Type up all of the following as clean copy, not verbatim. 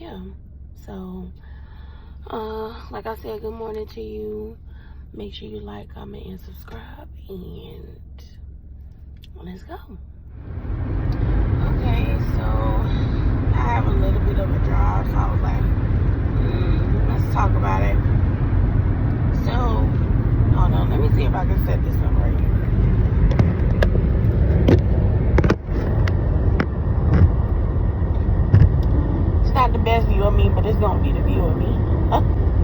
yeah. So, like I said, good morning to you. Make sure you like, comment, and subscribe. And let's go. Okay, so I have a little bit of a drive, so I was like, let's talk about it. So, hold on, let me see if I can set this up right here. It's not the best view of me, but it's gonna be the view of me.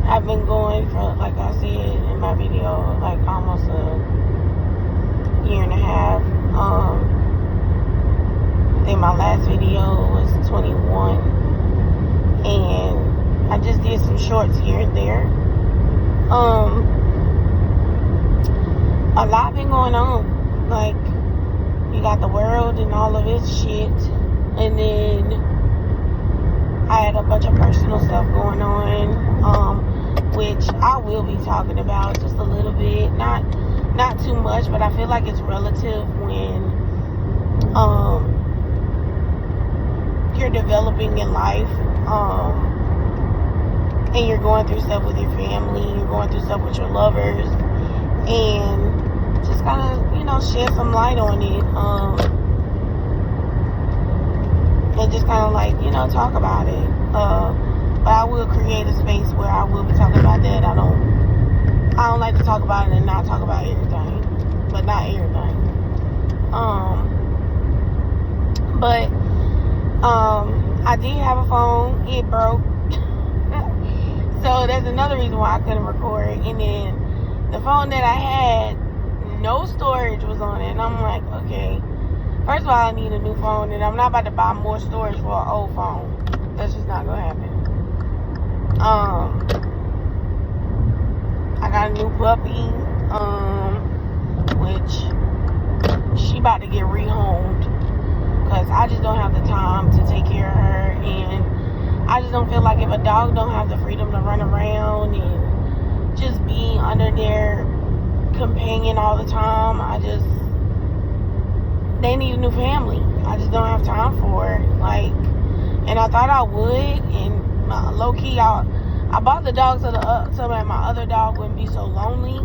I've been going for, like I said in my video, like almost a year and a half. I think my last video was 21, and I just did some shorts here and there. A lot been going on. Like, you got the world and all of its shit, and then I had a bunch of personal stuff going on, which I will be talking about just a little bit, not too much, but I feel like it's relative when you're developing in life, and you're going through stuff with your family, you're going through stuff with your lovers, and just kind of, shed some light on it, and just kind of like, talk about it. But I will create a space where I will be talking about that. I don't like to talk about it and not talk about everything, but not everything. But I did have a phone. It broke. So that's another reason why I couldn't record. And then the phone that I had, no storage was on it. And I'm like, okay, first of all, I need a new phone, and I'm not about to buy more storage for an old phone. That's just not gonna happen. I got a new puppy, which she about to get rehomed, because I just don't have the time to take care of her, and I just don't feel like if a dog don't have the freedom to run around and just be under their companion all the time, they need a new family. I just don't have time for it. Like, and I thought I would, and low key, I bought the dog so that my other dog wouldn't be so lonely.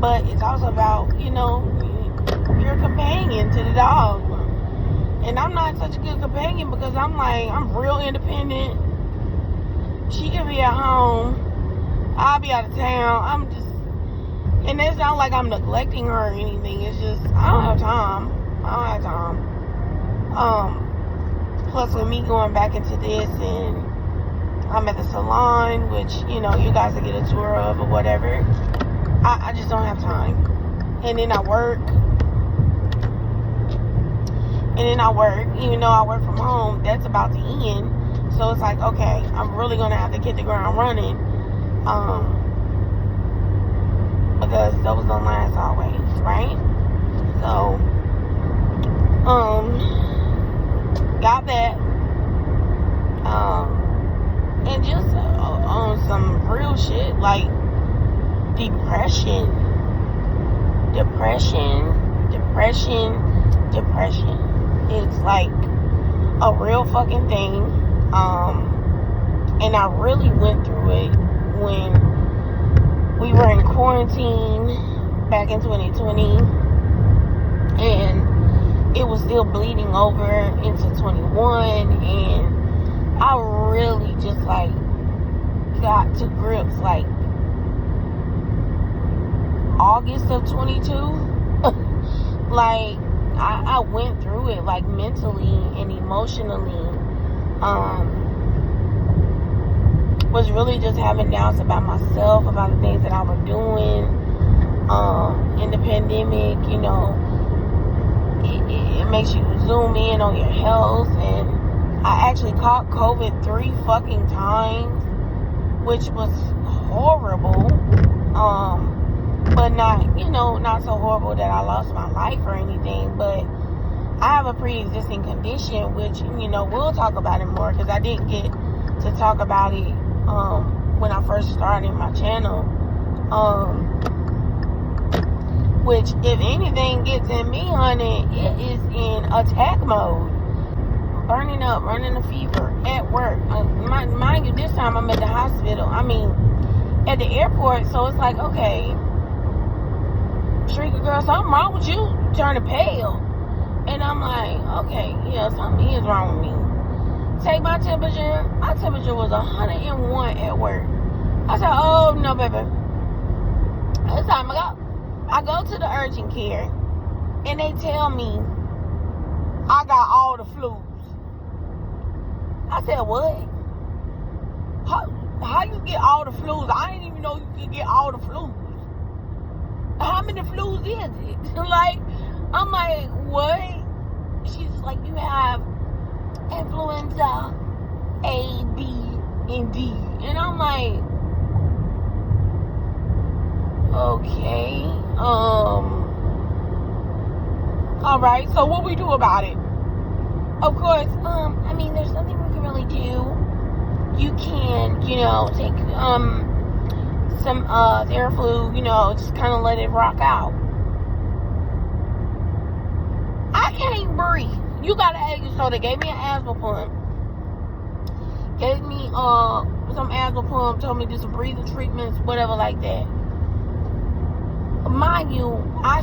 But it's also about, you're a companion to the dog. And I'm not such a good companion because I'm real independent. She can be at home. I'll be out of town. And it's not like I'm neglecting her or anything. It's just, I don't have time. Plus with me going back into this, and I'm at the salon, which, you guys will get a tour of or whatever. I just don't have time. And then I work. Even though I work from home, that's about to end. So it's like, okay, I'm really going to have to hit the ground running. Because those don't last always, right? So, got that. And just on some real shit, like depression. It's like a real fucking thing. And I really went through it when we were in quarantine back in 2020, and it was still bleeding over into 21, and I really just got to grips August of 22. I went through it mentally and emotionally. Was really just having doubts about myself, about the things that I was doing in the pandemic. It makes you zoom in on your health, and I actually caught COVID 3 fucking times, which was horrible, but not so horrible that I lost my life or anything. But I have a pre-existing condition, which we'll talk about it more, because I didn't get to talk about it when I first started my channel, which, if anything gets in me, honey, it is in attack mode. burning up, running a fever at work. Mind you, this time I'm at the hospital. I mean, at the airport. So it's like, okay, Shrika girl, something wrong with you. Turning pale. And I'm like, okay, yeah, something is wrong with me. Take my temperature. My temperature was 101 at work. I said, oh, no, baby. It's time to go. I go to the urgent care, and they tell me I got all the flus. I said, what? How you get all the flus? I didn't even know you could get all the flus. How many flus is it? Like, I'm like, what? She's just like, you have influenza A, B, and D. And I'm like, okay. Alright, so what we do about it? Of course, I mean, there's nothing we can really do. You can, take some Theraflu, just kind of let it rock out. I can't breathe. You gotta ask. So they gave me an asthma pump. Gave me some asthma pump. Told me to do some breathing treatments, whatever like that. Mind you, I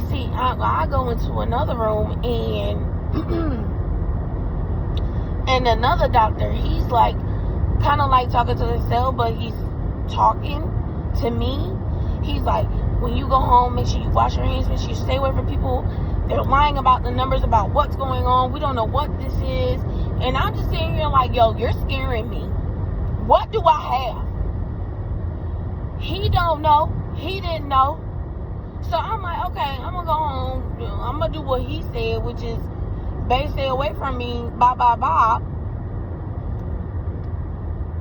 go into another room and another doctor. He's like, kind of like talking to himself, but he's talking to me. He's like, when you go home, make sure you wash your hands, make sure you stay away from people. They're lying about the numbers, about what's going on. We don't know what this is. And I'm just sitting here like, yo, you're scaring me. What do I have? He don't know. He didn't know. So I'm like, okay, I'm going to go home. I'm going to do what he said, which is, babe, stay away from me. Bye, bye, bye.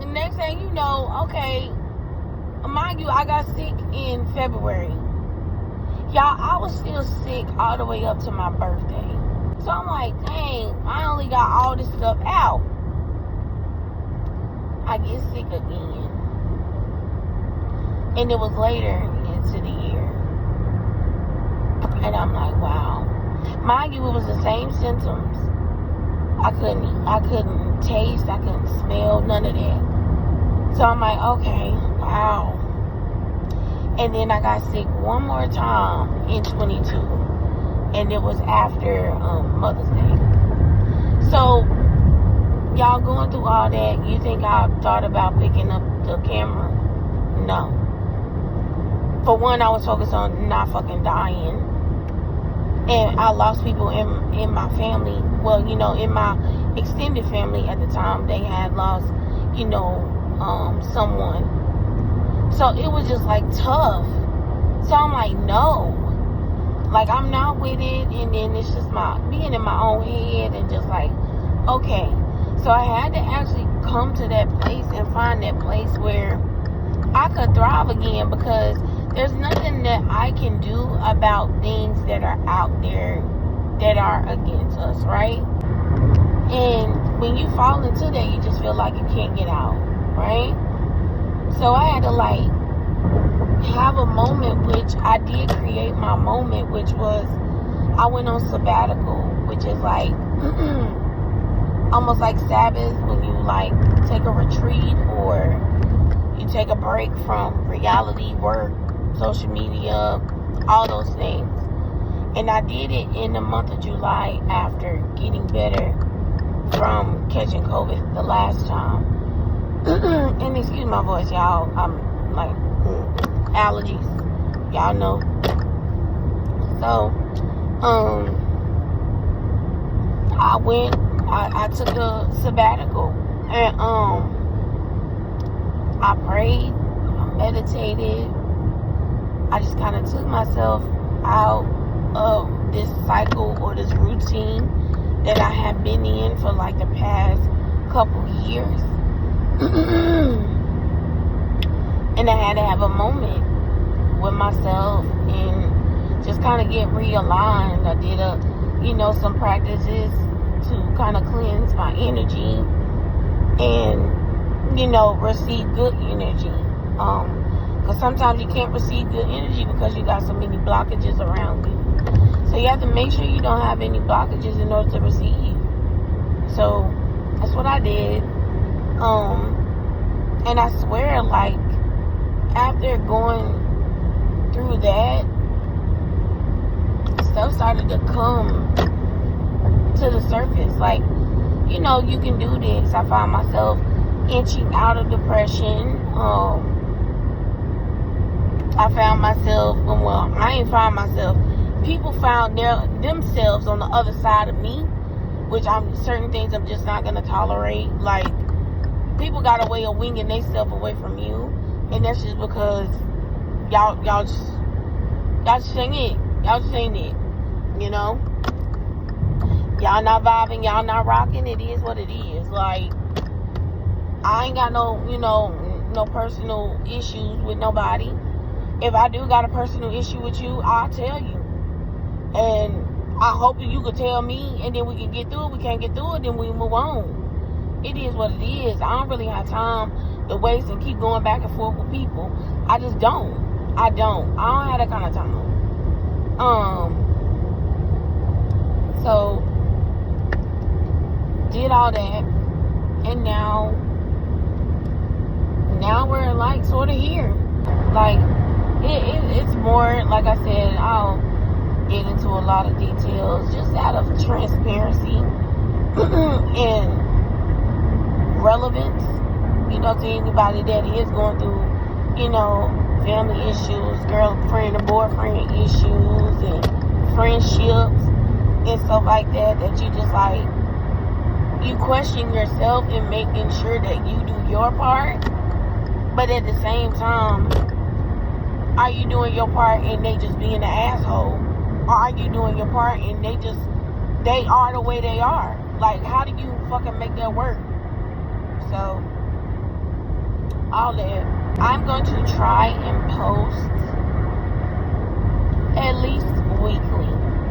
The next thing you know, okay, mind you, I got sick in February. Y'all, I was still sick all the way up to my birthday. So I'm like, dang, I only got all this stuff out. I get sick again. And it was later into the year. And I'm like, wow. Mind you, it was the same symptoms. I couldn't taste, I couldn't smell, none of that. So I'm like, okay, wow. And then I got sick one more time in 22. And it was after Mother's Day. So, y'all going through all that, you think I thought about picking up the camera? No. For one, I was focused on not fucking dying. And I lost people in my family. Well, in my extended family at the time, they had lost, someone. So it was just like tough. So I'm like, no. Like, I'm not with it. And then it's just being in my own head and just like, okay. So I had to actually come to that place and find that place where I could thrive again, because there's nothing that I can do about things that are out there that are against us, right? And when you fall into that, you just feel like you can't get out, right? So I had to have a moment, which I did create my moment, which was I went on sabbatical, which is like almost like Sabbath, when you take a retreat or you take a break from reality, work, social media, all those things. And I did it in the month of July after getting better from catching COVID the last time. And excuse my voice, y'all. I'm like, allergies. Y'all know. So, I took a sabbatical. And, I prayed. I meditated. I just kind of took myself out of this cycle or this routine that I have been in for the past couple years. And I had to have a moment with myself and just kind of get realigned. I did some practices to kind of cleanse my energy and, receive good energy. Because sometimes you can't receive good energy because you got so many blockages around you. So you have to make sure you don't have any blockages in order to receive. So That's what I did. And I swear, like, after going through that, stuff started to come to the surface. Like, you know, you can do this. I found myself inching out of depression. I found myself, well, I ain't found myself. People found themselves on the other side of me, which certain things I'm just not gonna tolerate. Like, people got a way of winging themselves away from you, and that's just because y'all just ain't it. Y'all just ain't it. You know, y'all not vibing, y'all not rocking. It is what it is. Like, I ain't got no personal issues with nobody. If I do got a personal issue with you, I'll tell you. And I hope that you could tell me, and then we can get through it. We can't get through it, then we move on. It is what it is. I don't really have time to waste and keep going back and forth with people. I just don't. I don't have that kind of time. So, did all that, and now we're like sort of here. Like, it's more, like I said, I'll get into a lot of details just out of transparency and relevance, you know, to anybody that is going through, you know, family issues, girlfriend and boyfriend issues, and friendships and stuff like that you just like, you question yourself and making sure that you do your part, but at the same time, are you doing your part and they just being an asshole? Or are you doing your part and they are the way they are? Like, how do you fucking make that work? So, all that. I'm going to try and post at least weekly,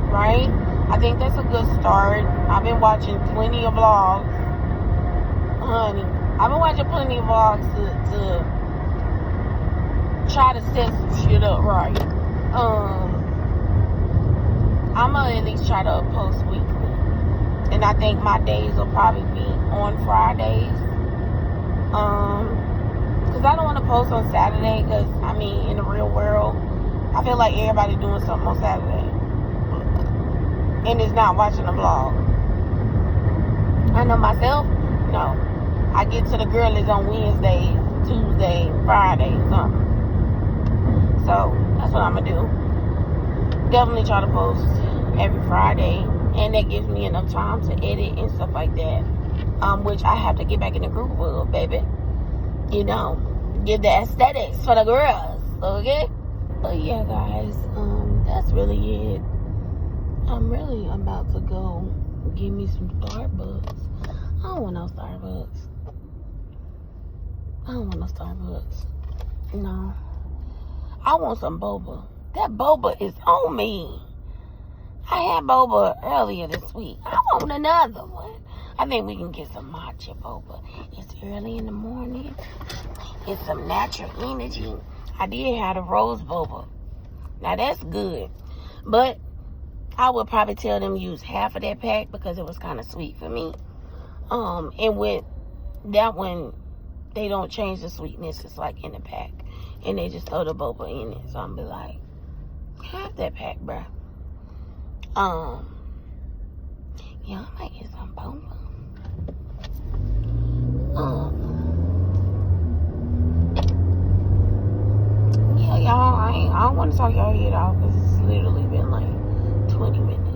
right? I think that's a good start. I've been watching plenty of vlogs. Honey, I've been watching plenty of vlogs to try to set some shit up right. I'm gonna at least try to post weekly. And I think my days will probably be on Fridays. Because I don't want to post on Saturday, because, I mean, in the real world, I feel like everybody doing something on Saturday. And is not watching a vlog. I know myself, no. I get to the girlies on Wednesday, Tuesday, Friday, something. So, that's what I'm going to do. Definitely try to post every Friday. And that gives me enough time to edit and stuff like that. Which I have to get back in the groove with, baby. You know, give the aesthetics for the girls, okay? But yeah, guys, that's really it. I'm really about to go get me some Starbucks. I don't want no Starbucks. No. I want some boba. That boba is on me. I had boba earlier this week. I want another one. I think we can get some matcha boba. It's early in the morning. It's some natural energy. I did have the rose boba. Now that's good. But I would probably tell them use half of that pack because it was kind of sweet for me. And with that one, they don't change the sweetness. It's like in the pack. And they just throw the boba in it. So I'm be like, half that pack, bruh. Yeah, I might get some boba. Yeah, y'all, I don't want to talk y'all head off because it's literally been like 20 minutes.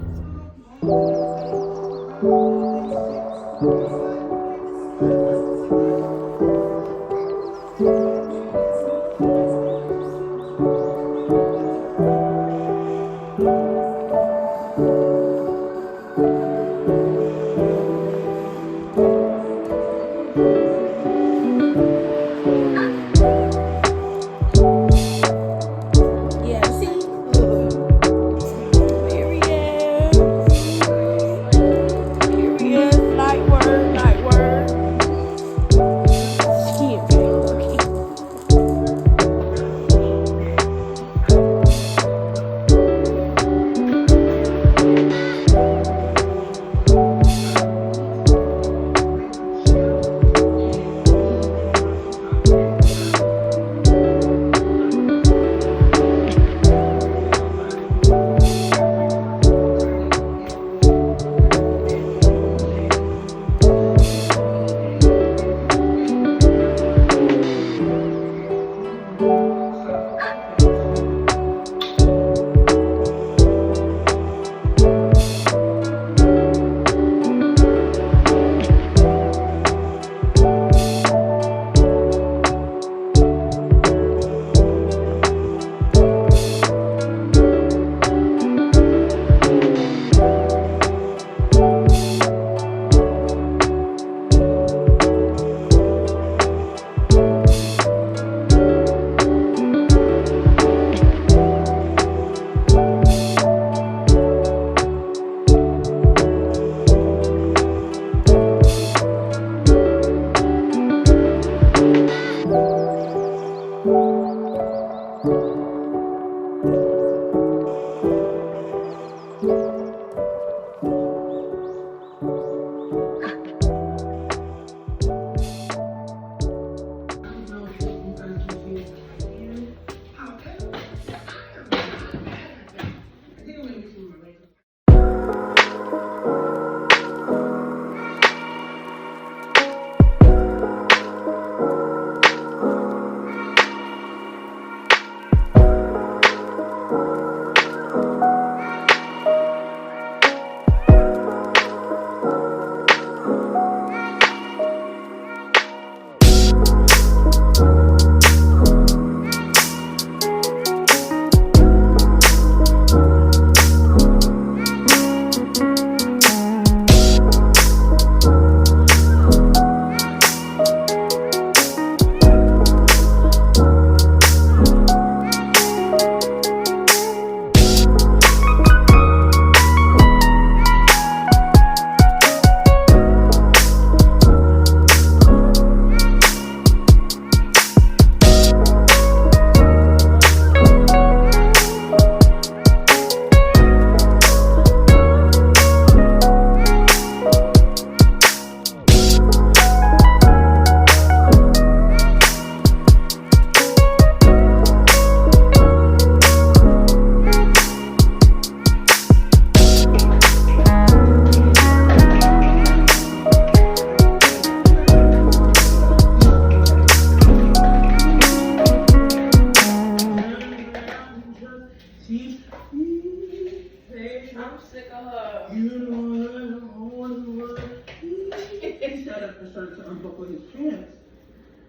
his pants.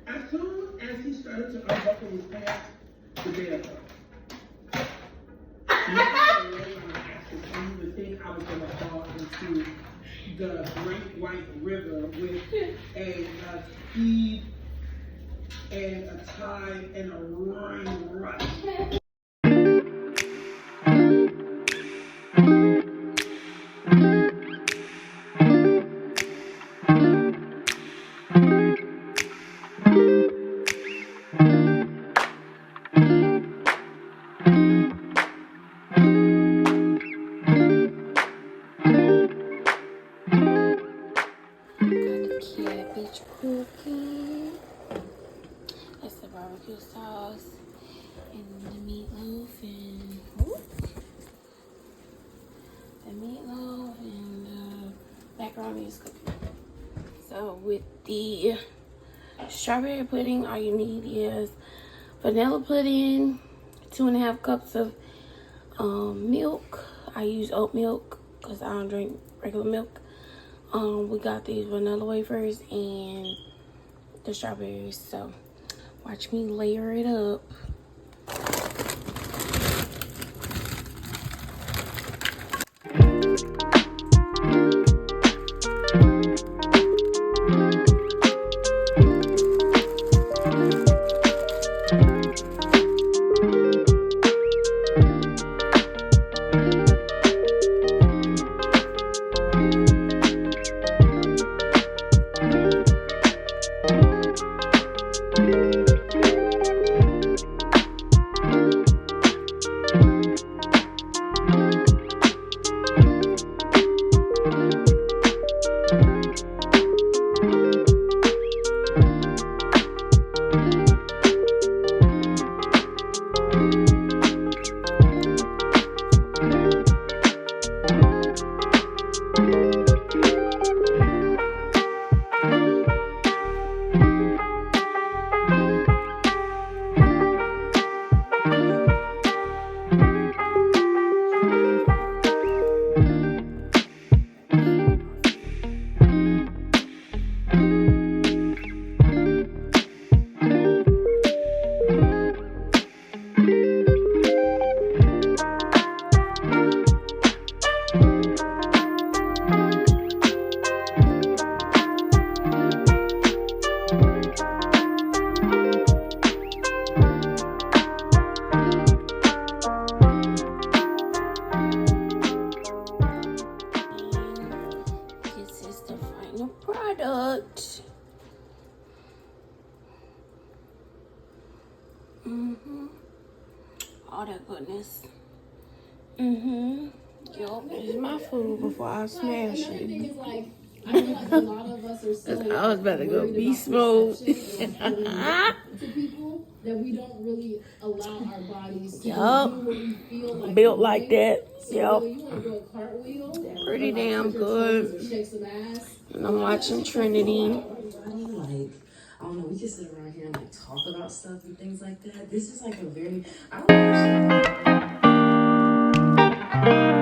As soon as he started to unbuckle his pants, the bed fell. You would think I was going to fall into the great white river with a speed and a tide and a roaring rush. Cookie. That's the barbecue sauce and the meatloaf and macaroni is cooking. So with the strawberry pudding, all you need is vanilla pudding, 2.5 cups of milk. I use oat milk because I don't drink regular milk. We got these vanilla wafers and the strawberries, so watch me layer it up. Product. All that goodness. Yup, this is my food before I smash it. I feel like a lot of us are still I was about to go beast mode. to people that we don't really allow our bodies to do what we feel like built like that. So you want to do a cartwheel, pretty damn good. shake some ass. And I'm watching Trinity. Like, I don't know, we can sit around here and like talk about stuff and things like that. This is like a very, I don't understand.